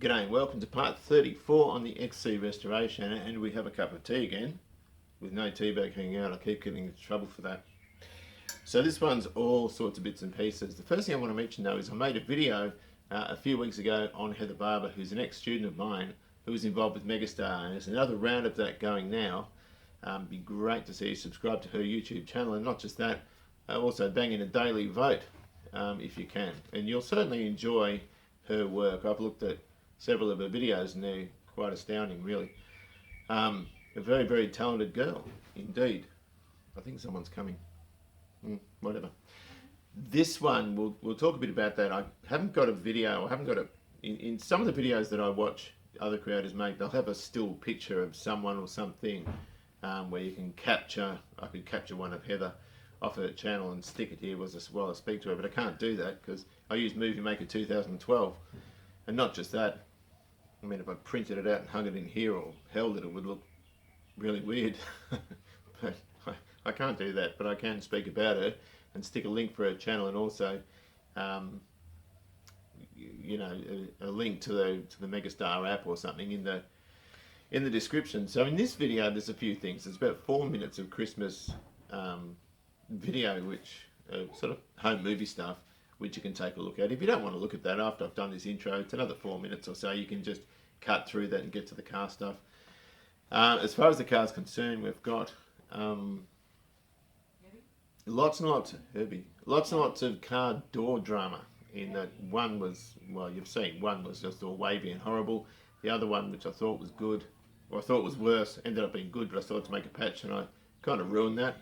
G'day and welcome to part 34 on the XC restoration, and we have a cup of tea again with no tea bag hanging out. I keep getting into trouble for that. So this one's all sorts of bits and pieces. The first thing I want to mention though is I made a video a few weeks ago on Heather Barber, who's an ex-student of mine who was involved with Megastar, and there's another round of that going now. It'd be great to see you subscribe to her YouTube channel, and not just that, also bang in a daily vote if you can, and you'll certainly enjoy her work. I've looked at several of her videos and they're quite astounding, really. A very, very talented girl indeed. I think someone's coming. Whatever. This one, we'll talk a bit about that. I haven't got a video, I haven't got a, in some of the videos that I watch other creators make, they'll have a still picture of someone or something where you can capture, I could capture one of Heather off her channel and stick it here while I speak to her, but I can't do that because I use Movie Maker 2012. And not just that, I mean, if I printed it out and hung it in here or held it, it would look really weird. But I can't do that, but I can speak about her and stick a link for her channel, and also you know, a link to the Megastar app or something in the description. So in this video there's a few things. There's about 4 minutes of Christmas video, which sort of home movie stuff, which you can take a look at. If you don't want to look at that after I've done this intro, it's another 4 minutes or so. You can just cut through that and get to the car stuff. As far as the car's concerned, we've got lots and lots of car door drama. In that, one was, well, you've seen, one was just all wavy and horrible. The other one, which I thought was good, or I thought was worse, ended up being good, but I thought to make a patch and I kind of ruined that.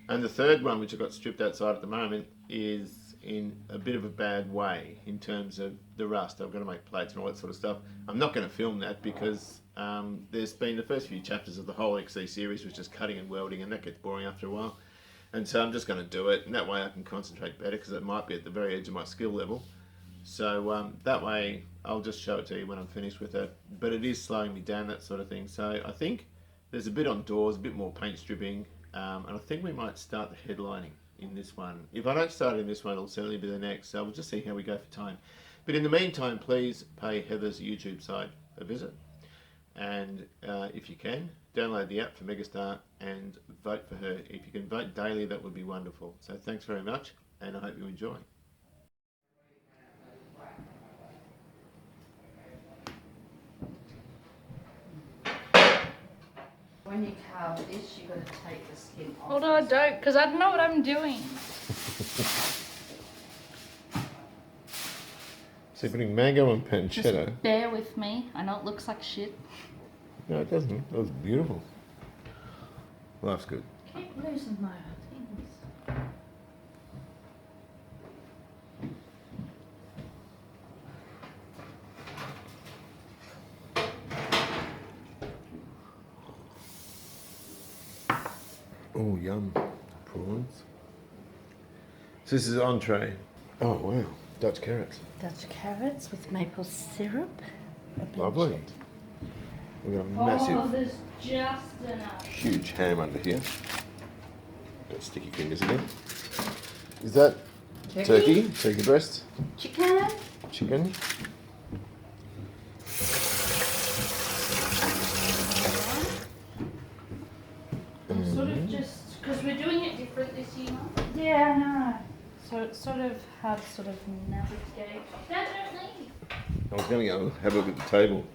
And the third one, which I got stripped outside at the moment, is in a bit of a bad way in terms of the rust. I've got to make plates and all that sort of stuff. I'm not going to film that because there's been the first few chapters of the whole XC series, which is cutting and welding, and that gets boring after a while. And so I'm just going to do it, and that way I can concentrate better, because it might be at the very edge of my skill level. So that way I'll just show it to you when I'm finished with it. But it is slowing me down, that sort of thing. So I think there's a bit on doors, a bit more paint stripping, and I think we might start the headlining in this one. If I don't start in this one, it'll certainly be the next. So we'll just see how we go for time. But in the meantime, please pay Heather's YouTube site a visit. And if you can, download the app for Megastar and vote for her. If you can vote daily, that would be wonderful. So thanks very much, and I hope you enjoy. When you carve this, you've got to take the skin off. Although I don't, because I don't know what I'm doing. So you're putting mango and pancetta. Just bear with me. I know it looks like shit. No, it doesn't. That was beautiful. Life's good. Keep losing my things. Oh, yum. Prawns. So this is entree. Oh, wow. Dutch carrots. Dutch carrots with maple syrup. Lovely. We've got a massive, Oh, there's just enough. huge ham under here. Got sticky fingers again. Is that turkey? Turkey breast? Chicken. Chicken? I'm sort of just, because we're doing it different this year. Yeah, I know. So it's sort of hard to sort of navigate. Dad, don't leave. I was going to go have a look at the table.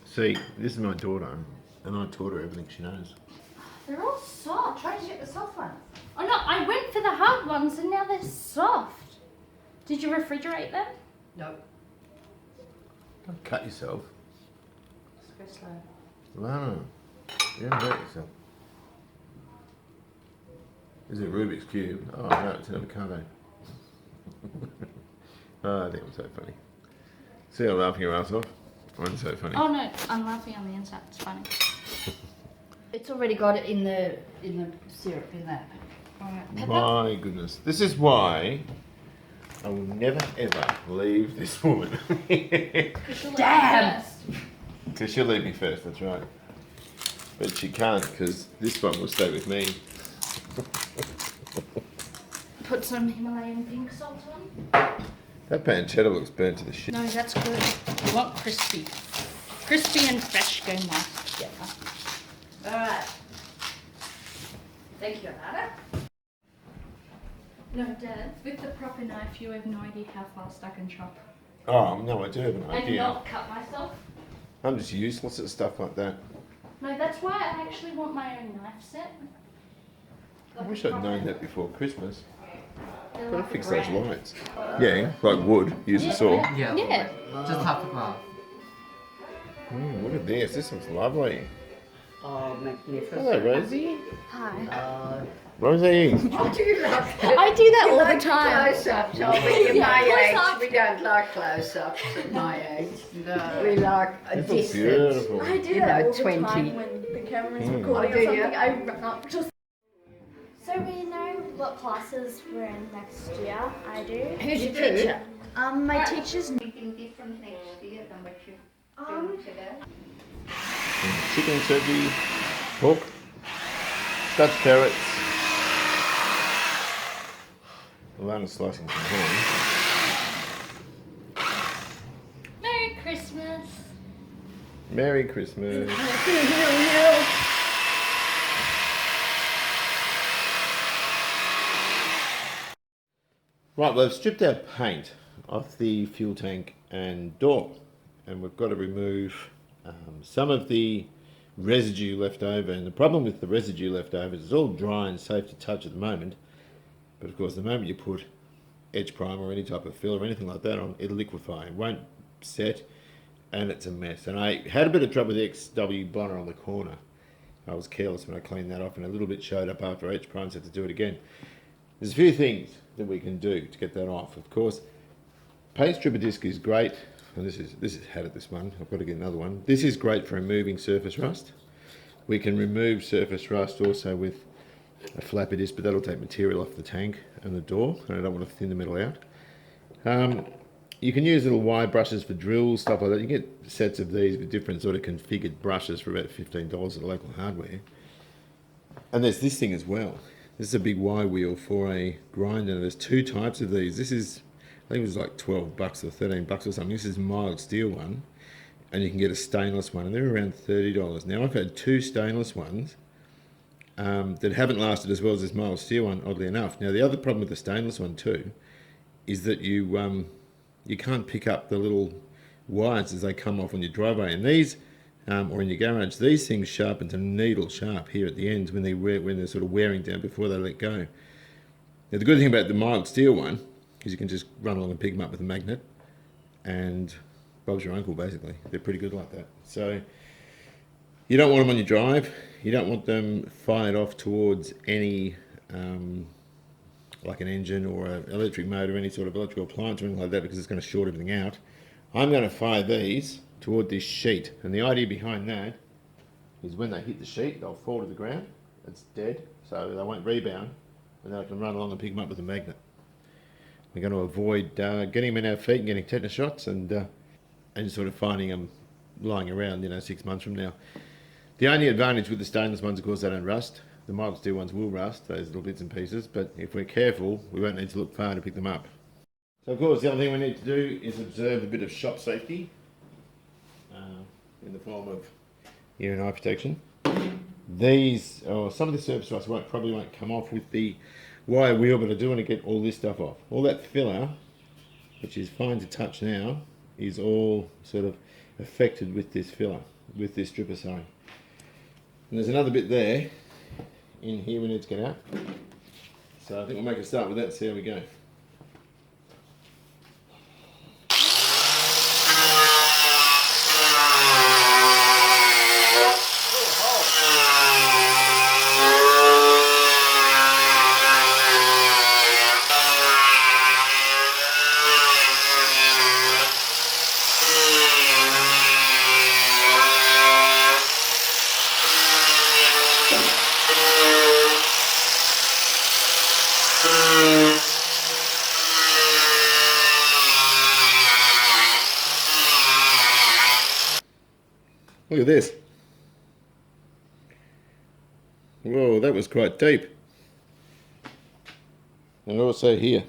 See, this is my daughter, and I taught her everything she knows. They're all soft. Try to get the soft ones. Oh no, I went for the hard ones and now they're soft. Did you refrigerate them? No. Don't cut yourself. Just go slow. No, you don't hurt yourself. Is it Rubik's Cube? Oh no, it's an avocado. Oh, I think I'm so funny. See how laughing your ass off? I'm so funny. Oh no, I'm laughing on the inside. It's funny. It's already got it in the syrup in that. Alright, pepper. My goodness. This is why I will never ever leave this woman. Damn! Because she'll leave me first, that's right. But she can't because this one will stay with me. Put some Himalayan pink salt on. That pancetta looks burnt to the shit. No, that's good. You want crispy. Crispy and fresh go nice together. Alright. Thank you, Anna. No, Dad, with the proper knife, you have no idea how fast I can chop. Oh, no, I do have an And idea. not cut myself. I'm just useless at stuff like that. No, that's why I actually want my own knife set. I wish I'd known that before Christmas. They're Gotta like a fix those brand. lights. Yeah, like wood. Use a saw. Yeah. Yeah. Just half a glass. Look at this. This looks lovely. Oh, magnificent. Hello, Rosie. Hi. Rosie. What do you like? I do that all the time. Close-ups. Oh, but at my age, we don't like close-ups at my age. No. We like a This looks distance. beautiful. I do You that know, all the 20. time when the camera's Mm. recording Oh, or do you? something. I run up just. So we know what classes we're in next year. I do. Who's your teacher? My teacher's Something different next year than what you do today. Chicken, turkey, pork, Dutch carrots. Alana's slicing some ham. Merry Christmas. Merry Christmas. Right, well, I've stripped our paint off the fuel tank and door, and we've got to remove some of the residue left over. And the problem with the residue left over is it's all dry and safe to touch at the moment, but of course the moment you put edge primer or any type of fill or anything like that on, it'll liquefy. It won't set, and it's a mess. And I had a bit of trouble with the XW blotter on the corner. I was careless when I cleaned that off, and a little bit showed up after edge primer, so I had to do it again. There's a few things that we can do to get that off. Of course, paint stripper disc is great, and this is had it, this one. I've got to get another one. This is great for removing surface rust. We can remove surface rust also with a flappy disc, but that'll take material off the tank and the door, and I don't want to thin the metal out. You can use little wire brushes for drills, stuff like that. You get sets of these with different sort of configured brushes for about $15 at the local hardware. And there's this thing as well. This is a big Y wheel for a grinder. There's two types of these. This is, I think it was like $12 or $13 or something. This is a mild steel one, and you can get a stainless one, and they're around $30. Now I've had two stainless ones that haven't lasted as well as this mild steel one, oddly enough. Now the other problem with the stainless one too is that you can't pick up the little wires as they come off on your driveway, and these or in your garage, these things sharpen to needle sharp here at the ends when they're sort of wearing down before they let go. Now the good thing about the mild steel one is you can just run along and pick them up with a magnet, and Bob's your uncle basically. They're pretty good like that. So you don't want them on your drive. You don't want them fired off towards any like an engine or an electric motor, any sort of electrical appliance or anything like that, because it's going to short everything out. I'm going to fire these toward this sheet, and the idea behind that is when they hit the sheet, they'll fall to the ground. It's dead, so they won't rebound, and then I can run along and pick them up with a magnet. We're going to avoid getting them in our feet and getting tetanus shots, and sort of finding them lying around, 6 months from now. The only advantage with the stainless ones, of course, they don't rust. The mild steel ones will rust, those little bits and pieces, but if we're careful, we won't need to look far to pick them up. So, of course, the other thing we need to do is observe a bit of shop safety in the form of ear and eye protection. These, or some of the surface rust probably won't come off with the wire wheel, but I do want to get all this stuff off. All that filler, which is fine to touch now, is all sort of affected with this filler, with this stripper sewing. And there's another bit there in here we need to get out. So I think we'll make a start with that, see how we go. Look at this. Whoa, that was quite deep. And also here.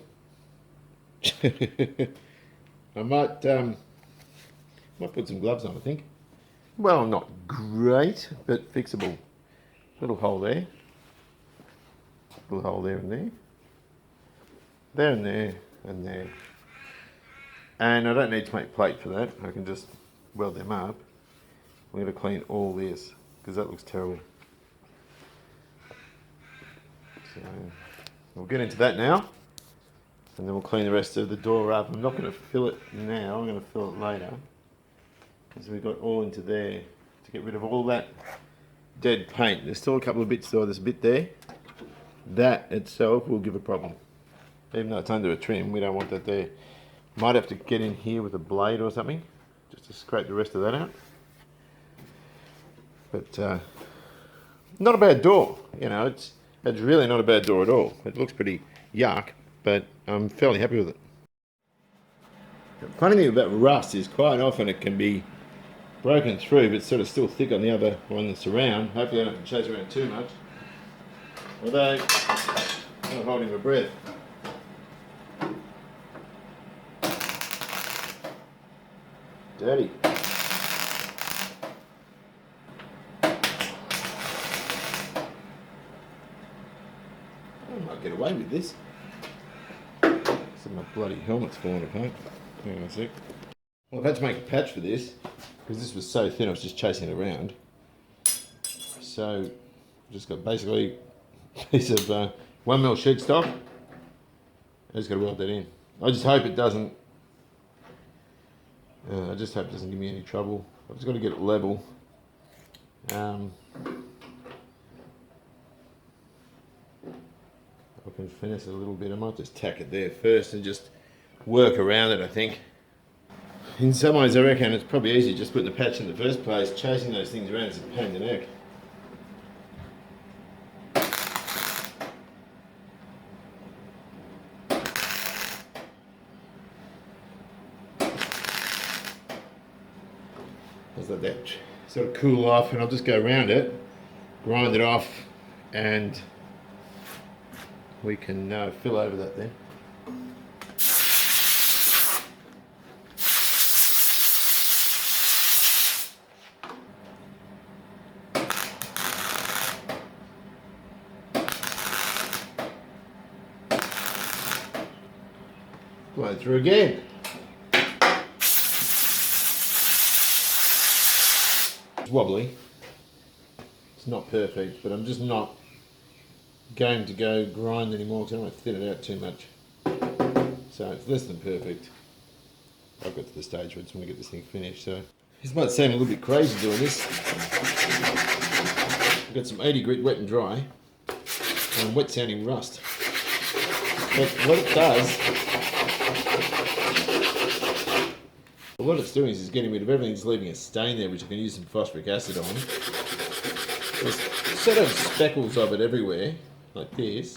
I might put some gloves on, I think. Well, not great, but fixable. Little hole there. Little hole there and there. There and there and there. And I don't need to make plate for that. I can just weld them up. I'm going to clean all this because that looks terrible. So we'll get into that now. And then we'll clean the rest of the door up. I'm not going to fill it now. I'm going to fill it later. Because we've got all into there to get rid of all that dead paint. There's still a couple of bits though. There's a bit there. That itself will give a problem. Even though it's under a trim, we don't want that there. Might have to get in here with a blade or something, just to scrape the rest of that out. But not a bad door, you know, it's really not a bad door at all. It looks pretty yuck, but I'm fairly happy with it. The funny thing about rust is quite often it can be broken through, but sort of still thick on the other one that's around. Hopefully I don't have to chase around too much. Although, I'm not holding my breath. Dirty. I might get away with this. So my bloody helmet's falling apart. Hang on a sec. Well, I've had to make a patch for this because this was so thin I was just chasing it around. So I've just got basically a piece of 1mm sheet stock. I just got to weld that in. I just hope it doesn't. I just hope it doesn't give me any trouble. I've just got to get it level. I can finesse it a little bit. I might just tack it there first and just work around it, I think. In some ways, I reckon it's probably easier just putting the patch in the first place. Chasing those things around is a pain in the neck. Just let that sort of cool off, and I'll just go around it, grind it off, and we can fill over that then. Blow through again. It's wobbly. It's not perfect, but I'm just not going to go grind anymore because I don't want to thin it out too much. So it's less than perfect. I've got to the stage where I just want to get this thing finished. So this might seem a little bit crazy doing this. I've got some 80 grit wet and dry and wet sounding rust. But what it does, what it's doing is getting rid of everything, just leaving a stain there which I can use some phosphoric acid on. There's sort of speckles of it everywhere, like this,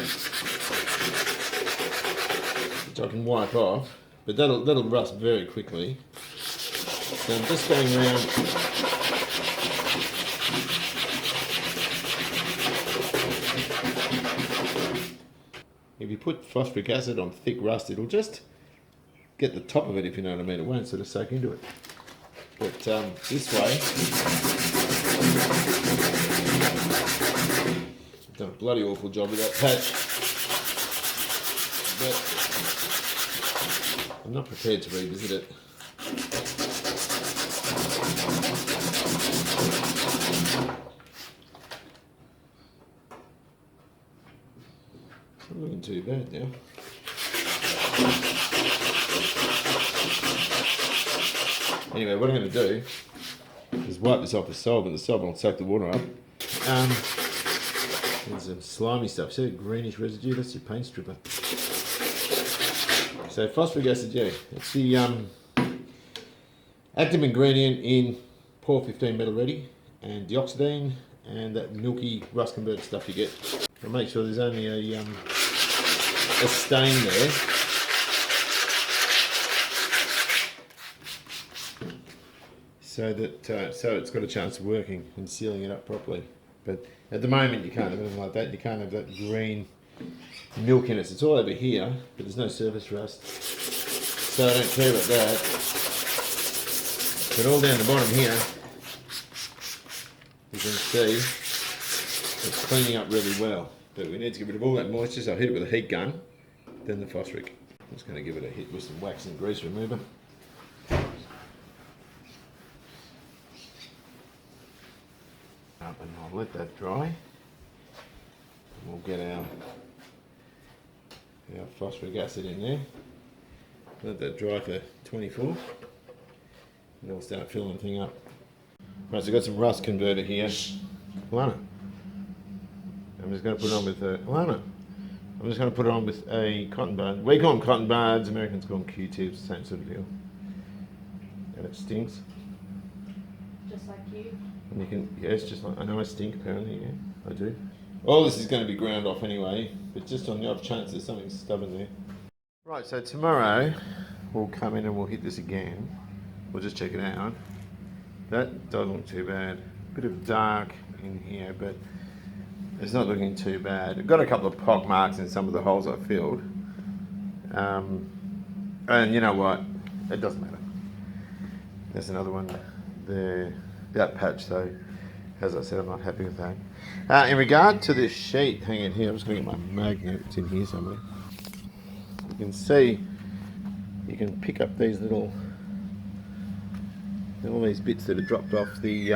which I can wipe off, but that'll rust very quickly. So I'm just going around if you put phosphoric acid on thick rust, it'll just get the top of it, if you know what I mean. It won't sort of soak into it. But this way, I've done a bloody awful job with that patch. But I'm not prepared to revisit it. It's not looking too bad now. Anyway, what I'm going to do is wipe this off with solvent. The solvent will soak the water up. There's some slimy stuff. See that greenish residue? That's your paint stripper. So phosphoric acid, yeah, it's the active ingredient in Pour 15 Metal Ready, and dioxidine, and that milky rust converter stuff you get. I'll make sure there's only a stain there. So that so it's got a chance of working and sealing it up properly. But at the moment you can't have anything like that. You can't have that green milk in it. It's all over here, but there's no surface rust. So I don't care about that. But all down the bottom here, you can see it's cleaning up really well. But we need to get rid of all that moisture, so I'll hit it with a heat gun, then the phosphoric. I'm just going to give it a hit with some wax and grease remover. Up, and I'll let that dry. And we'll get our phosphoric acid in there. Let that dry for 24. And then we'll start filling the thing up. Right, so I've got some rust converter here. Lana. I'm just going to put it on with Lana. I'm just going to put it on with a cotton bud. We call them cotton buds, Americans call them Q-tips, same sort of deal. And it stinks. Just like you. And you can, yes, just like, I know I stink apparently, yeah, I do. All this is going to be ground off anyway, but just on the off chance there's something stubborn there. Right, so tomorrow we'll come in and we'll hit this again. We'll just check it out. That doesn't look too bad. Bit of dark in here, but it's not looking too bad. I've got a couple of pock marks in some of the holes I filled. And you know what? It doesn't matter. There's another one there. That patch, so as I said, I'm not happy with that. In regard to this sheet hanging here, I'm just going to get my magnet. It's in here somewhere. You can see, you can pick up these little, all these bits that are dropped off the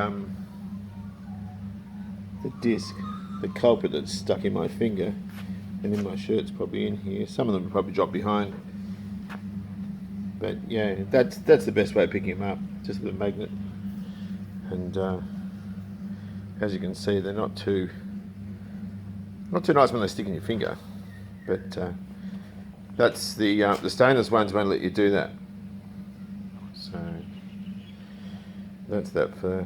disc, the culprit that's stuck in my finger, and in my shirt's probably in here. Some of them are probably dropped behind. But yeah, that's the best way of picking them up, just with a magnet. And as you can see, they're not too nice when they stick in your finger. But that's the stainless ones won't let you do that. So that's that for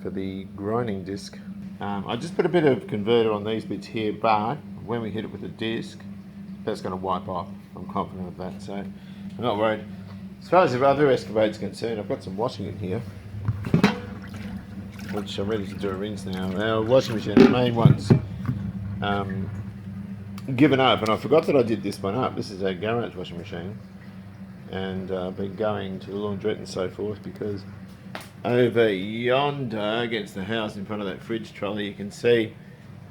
the grinding disc. I just put a bit of converter on these bits here, but when we hit it with the disc, that's going to wipe off. I'm confident of that, so I'm not worried. As far as the other excavator's concerned, I've got some washing in here, which I'm ready to do a rinse now. Our washing machine, the main one's given up, and I forgot that I did this one up. This is a garage washing machine, and I've been going to the laundrette and so forth because over yonder against the house in front of that fridge trolley you can see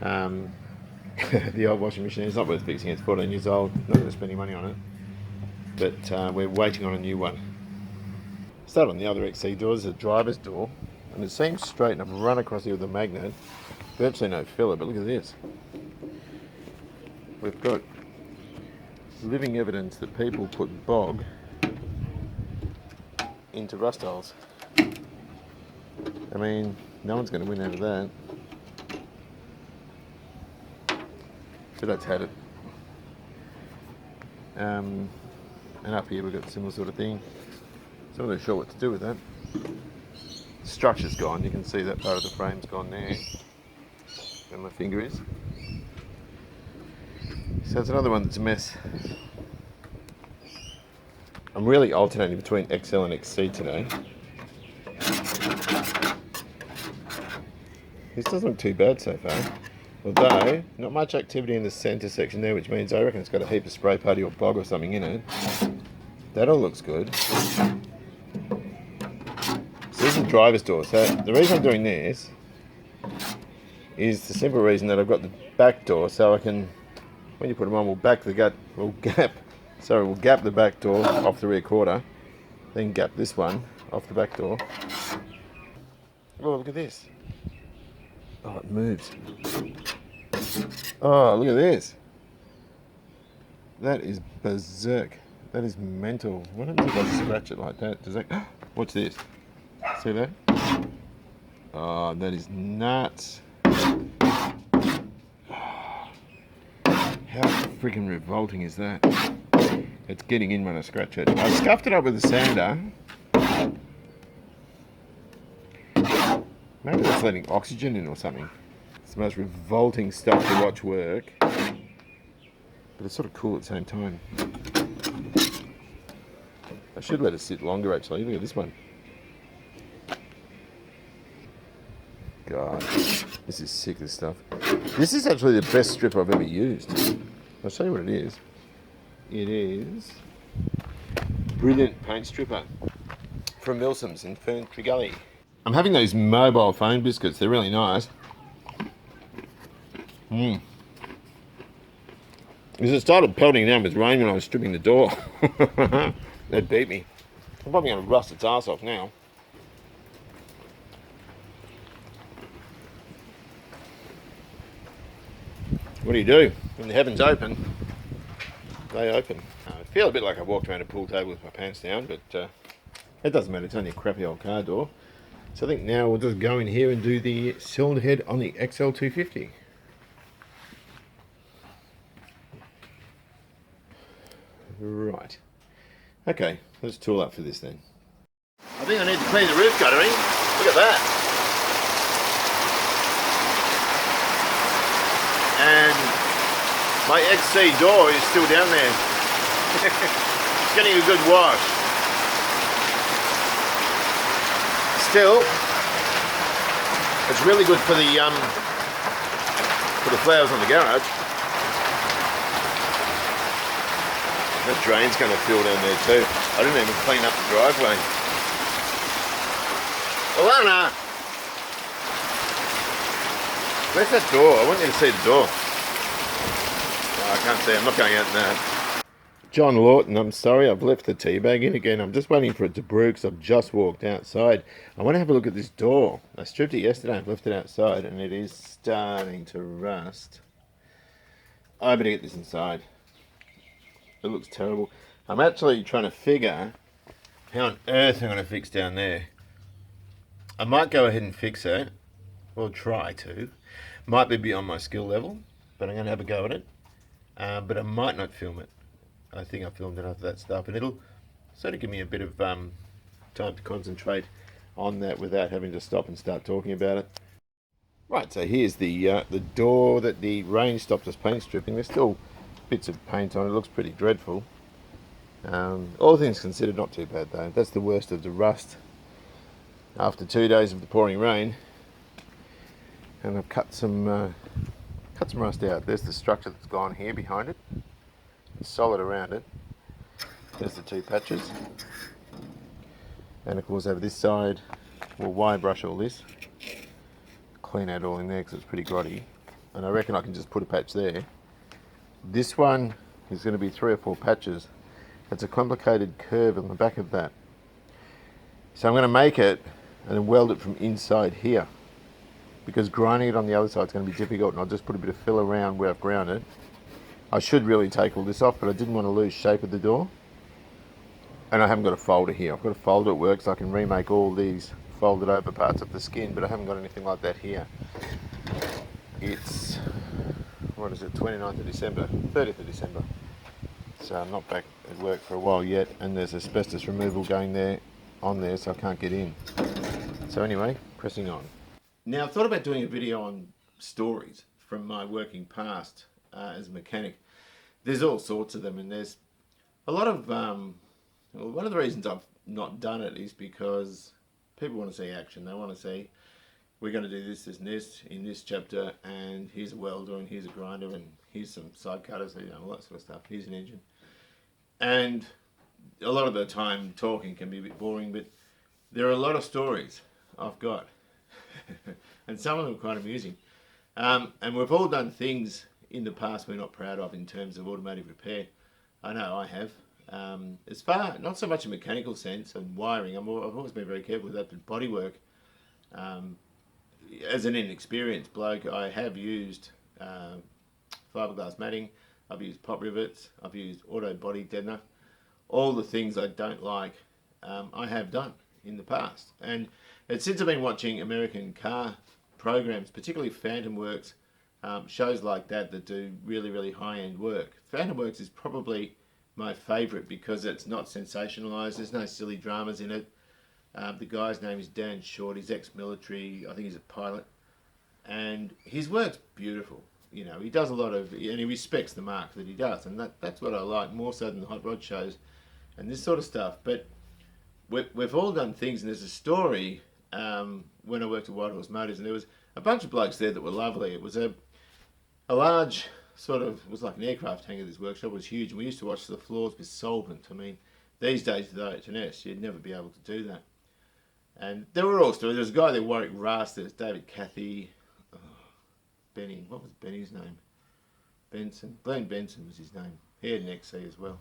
the old washing machine. It's not worth fixing, it's 14 years old, not going to spend any money on it, but we're waiting on a new one. Start on the other XC door, there's a driver's door, and it seems straight, and I've run across here with a magnet, virtually no filler, but look at this. We've got living evidence that people put bog into rust holes. I mean, no one's going to win out of that. So that's had it. And up here we've got a similar sort of thing. So I'm not sure what to do with that. The structure's gone, you can see that part of the frame's gone there. Where my finger is. So it's another one that's a mess. I'm really alternating between XL and XC today. This doesn't look too bad so far. Although, not much activity in the centre section there, which means I reckon it's got a heap of spray putty or bog or something in it. That all looks good. So this is a driver's door. So the reason I'm doing this is the simple reason that I've got the back door, so I can, when you put them on, we'll gap the back door off the rear quarter, then gap this one off the back door. Oh, look at this. Oh, it moves. Oh, look at this. That is berserk. That is mental. What happens if I scratch it like that? Does that... Watch this. See that? Oh, that is nuts. How freaking revolting is that? It's getting in when I scratch it. I scuffed it up with a sander. Maybe that's letting oxygen in or something. It's the most revolting stuff to watch work. But it's sort of cool at the same time. I should let it sit longer actually. Look at this one. God. This is sick, this stuff. This is actually the best strip I've ever used. I'll show you what it is. It is Brilliant Paint Stripper from Milsom's in Ferntree Gully. I'm having those mobile phone biscuits. They're really nice. Because it started pelting down with rain when I was stripping the door. That beat me. I'm probably going to rust its ass off now. What do? When the heavens open, they open. I feel a bit like I walked around a pool table with my pants down, but it doesn't matter. It's only a crappy old car door. So I think now we'll just go in here and do the cylinder head on the XL250. Right. Okay, let's tool up for this then. I think I need to clean the roof guttering. Look at that. And my XC door is still down there. It's getting a good wash. Still, it's really good for the flowers on the garage. That drain's going to fill down there too. I didn't even clean up the driveway. Alana! Where's that door? I want you to see the door. Oh, I can't see. I'm not going out in that. John Lawton, I'm sorry, I've left the tea bag in again. I'm just waiting for it to brew because I've just walked outside. I want to have a look at this door. I stripped it yesterday and left it outside and it is starting to rust. I better get this inside. It looks terrible. I'm actually trying to figure how on earth I'm going to fix down there. I might go ahead and fix it, or try to. Might be beyond my skill level, but I'm going to have a go at it. But I might not film it. I think I filmed enough of that stuff, and it'll sort of give me a bit of time to concentrate on that without having to stop and start talking about it. Right, so here's the door that the rain stopped us paint stripping. There's still bits of paint on it. It looks pretty dreadful. All things considered, not too bad though. That's the worst of the rust after 2 days of the pouring rain. And I've cut some rust out. There's the structure that's gone here behind it. It's solid around it. There's the two patches. And of course over this side, we'll wire brush all this. Clean out all in there because it's pretty grotty. And I reckon I can just put a patch there. This one is going to be 3 or 4 patches. It's a complicated curve on the back of that. So I'm going to make it and then weld it from inside here. Because grinding it on the other side is going to be difficult, and I'll just put a bit of fill around where I've ground it. I should really take all this off, but I didn't want to lose shape of the door. And I haven't got a folder here. I've got a folder at work so I can remake all these folded over parts of the skin, but I haven't got anything like that here. It's, what is it, 29th of December, 30th of December. So I'm not back at work for a while yet, and there's asbestos removal going there, on there, so I can't get in. So anyway, pressing on. Now I've thought about doing a video on stories from my working past as a mechanic. There's all sorts of them, and there's a lot of, well, one of the reasons I've not done it is because people want to see action. They want to see, we're going to do this, this and this in this chapter, and here's a welder, and here's a grinder, and here's some side cutters, you know, all that sort of stuff. Here's an engine. And a lot of the time talking can be a bit boring, but there are a lot of stories I've got. And some of them are quite amusing. And we've all done things in the past we're not proud of in terms of automotive repair. I know I have. As far, not so much a mechanical sense and wiring, I've always been very careful with that, but bodywork, as an inexperienced bloke, I have used fiberglass matting, I've used pop rivets, I've used auto body deadener. All the things I don't like, I have done in the past. And since I've been watching American car programs, particularly Phantom Works, shows like that that do really, really high-end work. Phantom Works is probably my favourite because it's not sensationalised, there's no silly dramas in it. The guy's name is Dan Short, he's ex-military, I think he's a pilot. And his work's beautiful. You know, he does a lot of, and he respects the mark that he does. And that's what I like, more so than the hot rod shows and this sort of stuff. But we've all done things, and there's a story when I worked at White Horse Motors, and there was a bunch of blokes there that were lovely. It was a large sort of, it was like an aircraft hangar. This workshop was huge, and we used to wash the floors with solvent. I mean, these days with OH&S, you'd never be able to do that. And there were all stories. There was a guy there, Warwick Rast, there was David Cathy, Benny, what was Benny's name? Benson. Glenn Benson was his name. He had an XC as well.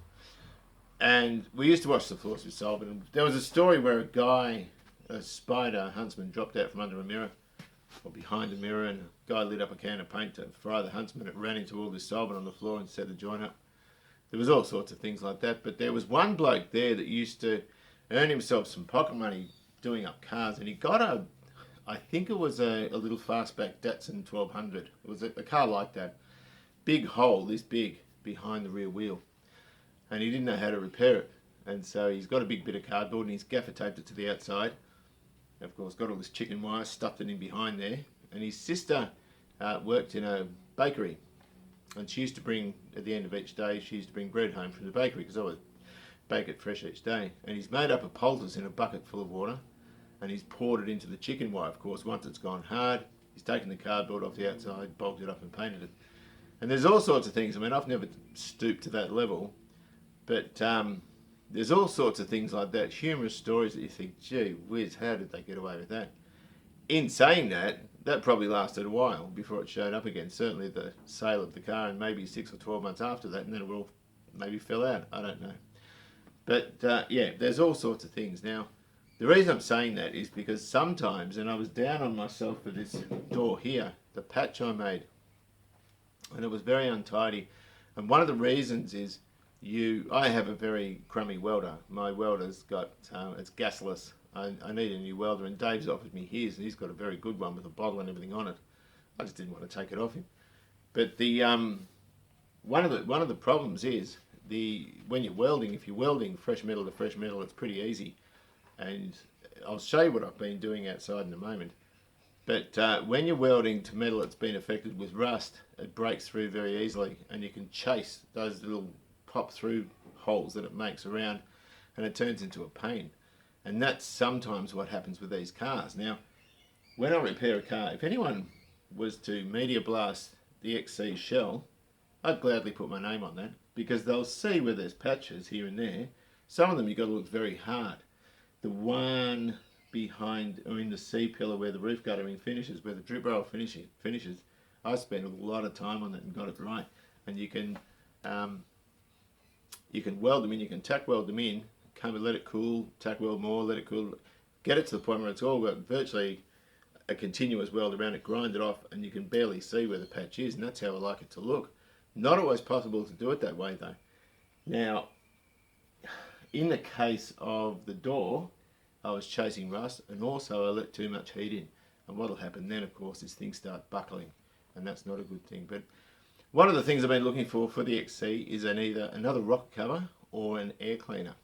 And we used to wash the floors with solvent. And there was a story where a guy, a spider huntsman, dropped out from under a mirror, or behind a mirror, and a guy lit up a can of paint to fry the huntsman. It ran into all this solvent on the floor and set the joint up. There was all sorts of things like that. But there was one bloke there that used to earn himself some pocket money doing up cars, and he got I think it was a little fastback Datsun 1200. It was a car like that. Big hole, this big, behind the rear wheel. And he didn't know how to repair it. And so he's got a big bit of cardboard and he's gaffer taped it to the outside. Of course, got all this chicken wire, stuffed it in behind there. And his sister worked in a bakery. And she used to bring, at the end of each day, she used to bring bread home from the bakery because I would bake it fresh each day. And he's made up a poultice in a bucket full of water. And he's poured it into the chicken wire, of course. Once it's gone hard, he's taken the cardboard off the outside, bolted it up and painted it. And there's all sorts of things. I mean, I've never stooped to that level. But there's all sorts of things like that, humorous stories that you think, gee whiz, how did they get away with that? In saying that, that probably lasted a while before it showed up again. Certainly the sale of the car, and maybe 6 or 12 months after that, and then it all maybe fell out. I don't know. But yeah, there's all sorts of things. Now, the reason I'm saying that is because sometimes, and I was down on myself for this door here, the patch I made, and it was very untidy. And one of the reasons is I have a very crummy welder. My welder's got, it's gasless. I need a new welder, and Dave's offered me his, and he's got a very good one with a bottle and everything on it. I just didn't want to take it off him. But the one of the problems is when you're welding, if you're welding fresh metal to fresh metal, it's pretty easy. And I'll show you what I've been doing outside in a moment. But when you're welding to metal that's been affected with rust, it breaks through very easily, and you can chase those little pop through holes that it makes around, and it turns into a pain. And that's sometimes what happens with these cars. Now, when I repair a car, if anyone was to media blast the XC shell, I'd gladly put my name on that, because they'll see where there's patches here and there. Some of them you've got to look very hard. The one behind, or in the C-pillar where the roof guttering finishes, where the drip rail finishes, I spent a lot of time on that and got it right. And you can weld them in, you can tack weld them in, come and let it cool, tack weld more, let it cool, get it to the point where it's all got virtually a continuous weld around it, grind it off, and you can barely see where the patch is, and that's how I like it to look. Not always possible to do it that way though. Now, in the case of the door, I was chasing rust, and also I let too much heat in. And what'll happen then, of course, is things start buckling, and that's not a good thing. But one of the things I've been looking for the XC is either another rocker cover or an air cleaner,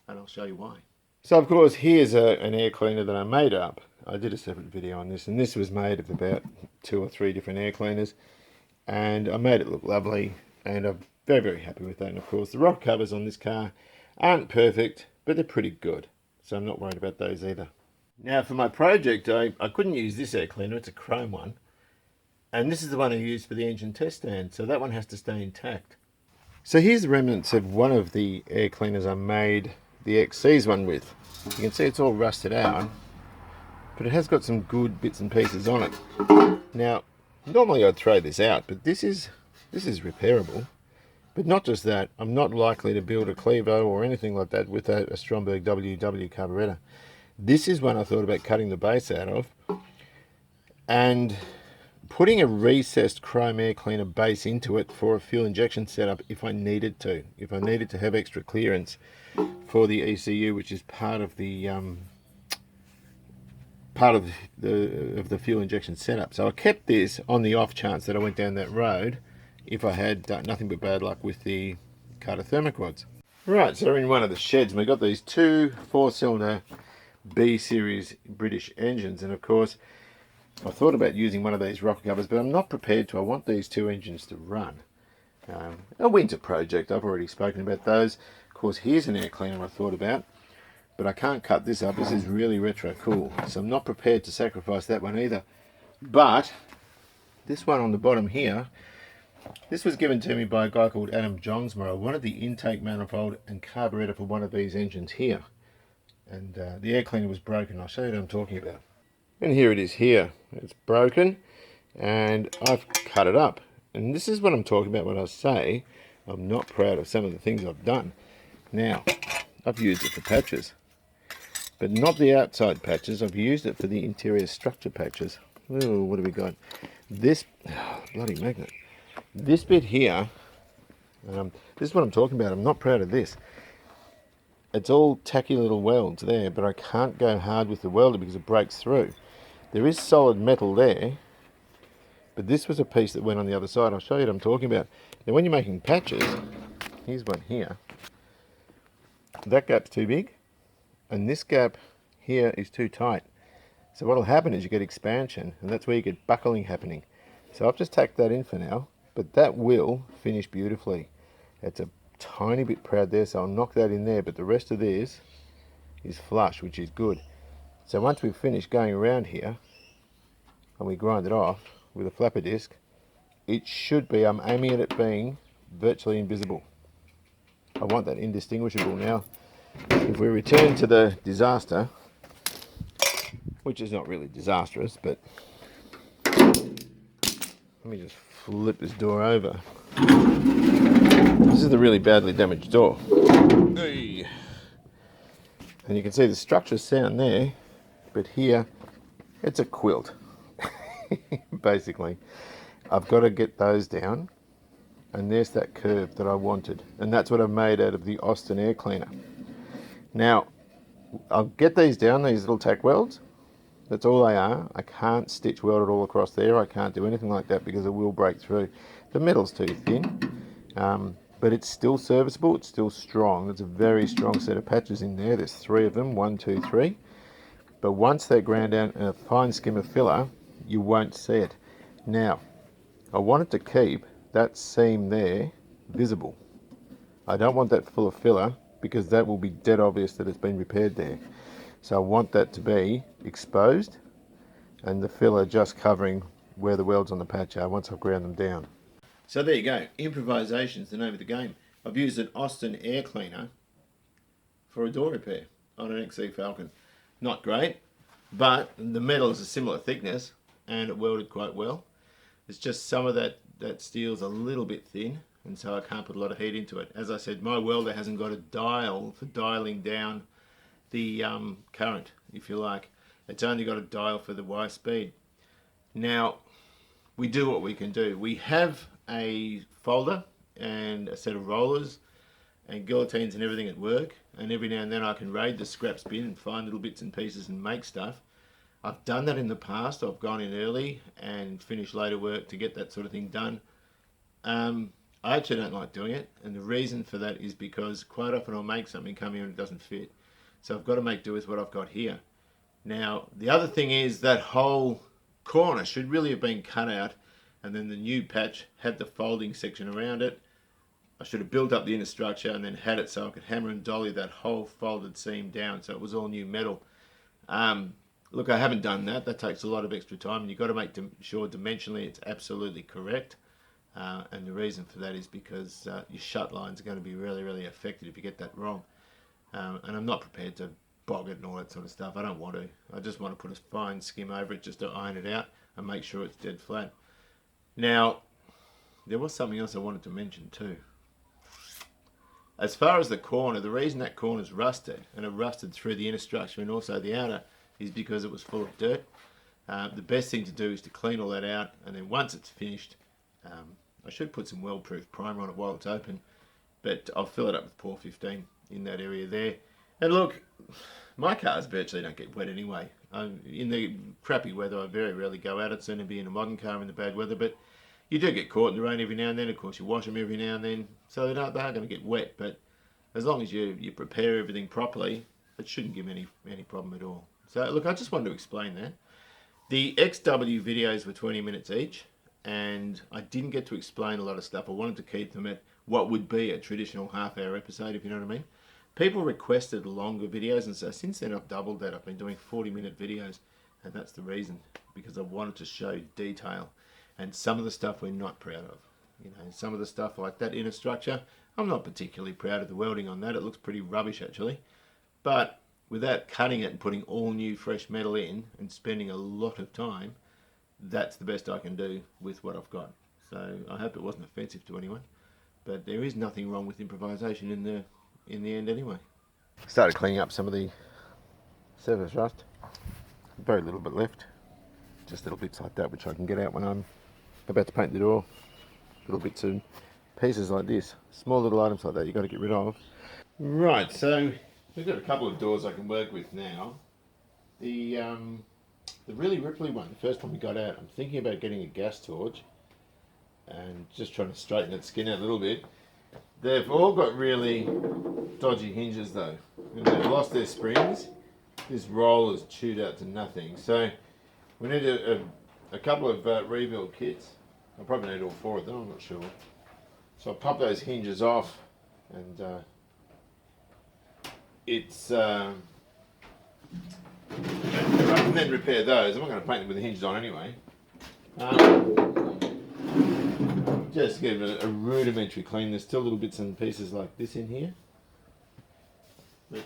and I'll show you why. So of course, here's an air cleaner that I made up. I did a separate video on this, and this was made of about 2 or 3 different air cleaners, and I made it look lovely, and I'm very, very happy with that. And of course, the rocker covers on this car aren't perfect, but they're pretty good, so I'm not worried about those either. Now for my project, I couldn't use this air cleaner, it's a chrome one, and this is the one I used for the engine test stand, so that one has to stay intact. So here's the remnants of one of the air cleaners I made the XC's one with. You can see it's all rusted out, but it has got some good bits and pieces on it. Now, normally I'd throw this out, but this is repairable. But not just that, I'm not likely to build a Clevo or anything like that without a Stromberg WW carburetor. This is one I thought about cutting the base out of and putting a recessed chrome air cleaner base into it for a fuel injection setup if I needed to. If I needed to have extra clearance for the ECU, which is part of the fuel injection setup. So I kept this on the off chance that I went down that road if I had nothing but bad luck with the Carter thermoquads. Right, so we're in one of the sheds, and we've got these 2 4-cylinder B-series British engines, and of course I thought about using one of these rocker covers, but I'm not prepared to. I want these 2 engines to run. A winter project, I've already spoken about those. Of course, here's an air cleaner I thought about, but I can't cut this up. This is really retro cool, so I'm not prepared to sacrifice that one either. But this one on the bottom here, this was given to me by a guy called Adam Jongsma. I wanted the intake manifold and carburetor for one of these engines here. And the air cleaner was broken. I'll show you what I'm talking about. And here it is here. It's broken and I've cut it up. And this is what I'm talking about when I say I'm not proud of some of the things I've done. Now, I've used it for patches, but not the outside patches. I've used it for the interior structure patches. Oh, what have we got? This, bloody magnet. This bit here, this is what I'm talking about. I'm not proud of this. It's all tacky little welds there, but I can't go hard with the welder because it breaks through. There is solid metal there, but this was a piece that went on the other side. I'll show you what I'm talking about. Now when you're making patches, here's one here. That gap's too big, and this gap here is too tight. So what'll happen is you get expansion, and that's where you get buckling happening. So I've just tacked that in for now, but that will finish beautifully. It's a tiny bit proud there, so I'll knock that in there, but the rest of this is flush, which is good. So once we've finished going around here, and we grind it off with a flapper disc, it should be, I'm aiming at it being virtually invisible. I want that indistinguishable. Now, if we return to the disaster, which is not really disastrous, but let me just flip this door over. This is the really badly damaged door. And you can see the structure's sound there, but here it's a quilt. Basically, I've got to get those down, and there's that curve that I wanted, and that's what I've made out of the Austin air cleaner. Now, I'll get these down, these little tack welds. That's all they are. I can't stitch weld it all across there. I can't do anything like that because it will break through. The metal's too thin, but it's still serviceable. It's still strong. There's a very strong set of patches in there. There's 3 of them, 1, 2, 3. But once they're ground down in a fine skim of filler, you won't see it. Now, I wanted to keep that seam there visible. I don't want that full of filler because that will be dead obvious that it's been repaired there. So I want that to be exposed and the filler just covering where the welds on the patch are once I've ground them down. So there you go. Improvisation is the name of the game. I've used an Austin air cleaner for a door repair on an XC Falcon. Not great, but the metal is a similar thickness and it welded quite well. It's just some of that steel's a little bit thin, and so I can't put a lot of heat into it. As I said, my welder hasn't got a dial for dialing down the current, if you like. It's only got a dial for the Y speed. Now, we do what we can do. We have a folder and a set of rollers and guillotines and everything at work, and every now and then I can raid the scraps bin and find little bits and pieces and make stuff. I've done that in the past. I've gone in early and finished later work to get that sort of thing done. I actually don't like doing it, and the reason for that is because quite often I'll make something come here and it doesn't fit. So I've got to make do with what I've got here. Now, the other thing is that whole corner should really have been cut out, and then the new patch had the folding section around it. I should have built up the inner structure and then had it so I could hammer and dolly that whole folded seam down so it was all new metal. Look, I haven't done that. That takes a lot of extra time, and you've got to make sure dimensionally it's absolutely correct. And the reason for that is because your shut lines are going to be really, really affected if you get that wrong. And I'm not prepared to bog it and all that sort of stuff. I don't want to. I just want to put a fine skim over it just to iron it out and make sure it's dead flat. Now, there was something else I wanted to mention too. As far as the corner, the reason that corner's rusted, and it rusted through the inner structure and also the outer, is because it was full of dirt. The best thing to do is to clean all that out, and then once it's finished, I should put some weld-proof primer on it while it's open, but I'll fill it up with Pour 15 in that area there. And look, my cars virtually don't get wet anyway. In the crappy weather, I very rarely go out. It's only be in a modern car in the bad weather, but you do get caught in the rain every now and then. Of course, you wash them every now and then, so they are going to get wet, but as long as you prepare everything properly, it shouldn't give any problem at all. So look, I just wanted to explain that. The XW videos were 20 minutes each, and I didn't get to explain a lot of stuff. I wanted to keep them at what would be a traditional half-hour episode, if you know what I mean. People requested longer videos, and so since then I've doubled that. I've been doing 40-minute videos, and that's the reason, because I wanted to show detail. And some of the stuff we're not proud of. You know, some of the stuff like that inner structure, I'm not particularly proud of the welding on that. It looks pretty rubbish actually. But without cutting it and putting all new fresh metal in and spending a lot of time, that's the best I can do with what I've got. So I hope it wasn't offensive to anyone. But there is nothing wrong with improvisation in the end anyway. Started cleaning up some of the surface rust. Very little bit left. Just little bits like that which I can get out when I'm about to paint the door. Little bits and pieces like this. Small little items like that you've got to get rid of. Right, so we've got a couple of doors I can work with now. The really ripply one, the first one we got out, I'm thinking about getting a gas torch and just trying to straighten its skin out a little bit. They've all got really dodgy hinges though. And they've lost their springs. This roll is chewed out to nothing. So we need a couple of rebuild kits. I'll probably need all 4 of them, I'm not sure. So I'll pop those hinges off and rather than repair those, I'm not going to paint them with the hinges on anyway. Just give it a rudimentary clean. There's still little bits and pieces like this in here. But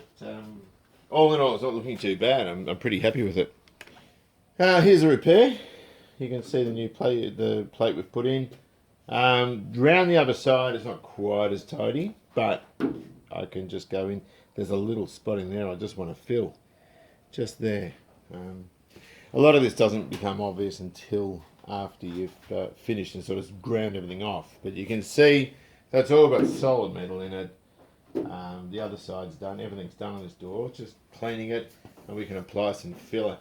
all in all, it's not looking too bad. I'm pretty happy with it. Here's a repair. You can see the new plate, the plate we've put in. Round the other side, it's not quite as tidy, but I can just go in. There's a little spot in there I just want to fill. Just there. A lot of this doesn't become obvious until after you've finished and sort of ground everything off. But you can see that's all got solid metal in it. The other side's done. Everything's done on this door. Just cleaning it, and we can apply some filler.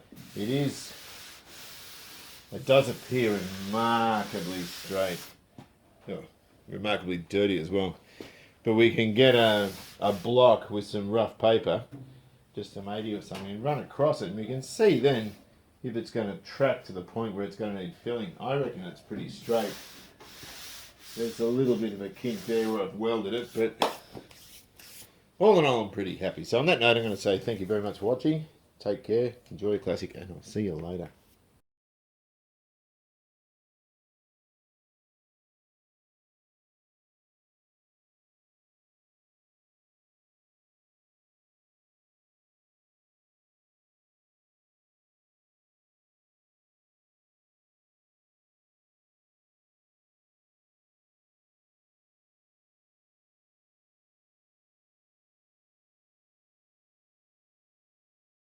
It does appear remarkably straight. Oh, remarkably dirty as well. But we can get a block with some rough paper, just some 80 or something, and run across it, and we can see then if it's going to track to the point where it's going to need filling. I reckon it's pretty straight. There's a little bit of a kink there where I've welded it, but all in all I'm pretty happy. So on that note I'm going to say thank you very much for watching. Take care, enjoy your classic, and I'll see you later.